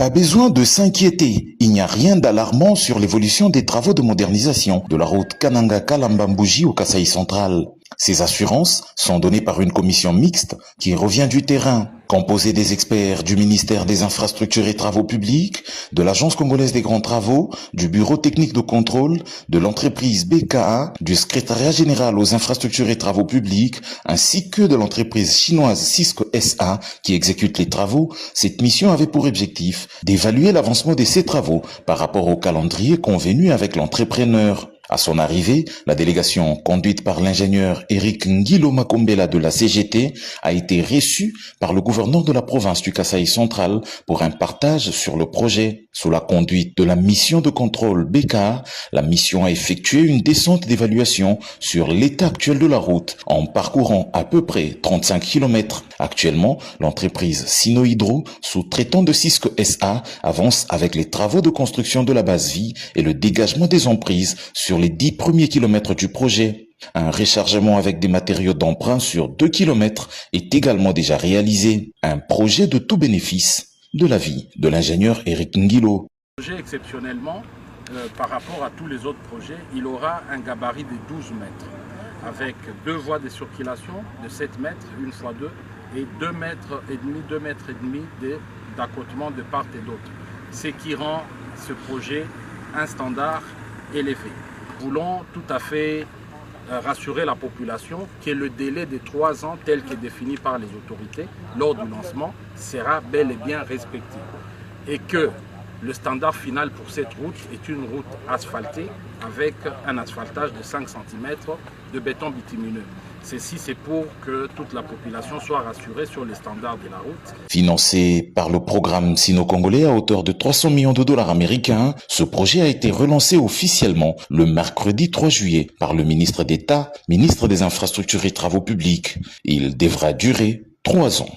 Pas besoin de s'inquiéter, il n'y a rien d'alarmant sur l'évolution des travaux de modernisation de la route Kananga-Kalamba-Mbouji au Kasaï central. Ces assurances sont données par une commission mixte qui revient du terrain, composée des experts du ministère des Infrastructures et Travaux Publics, de l'Agence congolaise des grands travaux, du Bureau technique de contrôle, de l'entreprise BKA, du secrétariat général aux infrastructures et travaux publics, ainsi que de l'entreprise chinoise Cisco SA qui exécute les travaux. Cette mission avait pour objectif d'évaluer l'avancement de ces travaux par rapport au calendrier convenu avec l'entrepreneur. À son arrivée, la délégation conduite par l'ingénieur Eric Ngilo Makombela de la CGT a été reçue par le gouverneur de la province du Kasaï central pour un partage sur le projet. Sous la conduite de la mission de contrôle BK, la mission a effectué une descente d'évaluation sur l'état actuel de la route en parcourant à peu près 35 km. Actuellement, l'entreprise Sinohydro, sous-traitant de Cisco SA, avance avec les travaux de construction de la base vie et le dégagement des emprises sur les 10 premiers kilomètres du projet. Un rechargement avec des matériaux d'emprunt sur 2 km est également déjà réalisé. Un projet de tout bénéfice de la vie de l'ingénieur Eric Ngilo. Projet exceptionnellement, par rapport à tous les autres projets, il aura un gabarit de 12 mètres avec 2 voies de circulation de 7 mètres, une fois 2, et 2 mètres et demi d'accotement de part et d'autre. Ce qui rend ce projet un standard élevé. Nous voulons tout à fait rassurer la population que le délai de 3 ans tel que défini par les autorités lors du lancement sera bel et bien respecté et que le standard final pour cette route est une route asphaltée avec un asphaltage de 5 cm de béton bitumineux. Ceci, c'est pour que toute la population soit rassurée sur les standards de la route. Financé par le programme sino-congolais à hauteur de 300 millions de dollars américains, ce projet a été relancé officiellement le mercredi 3 juillet par le ministre d'État, ministre des Infrastructures et Travaux Publics. Il devra durer 3 ans.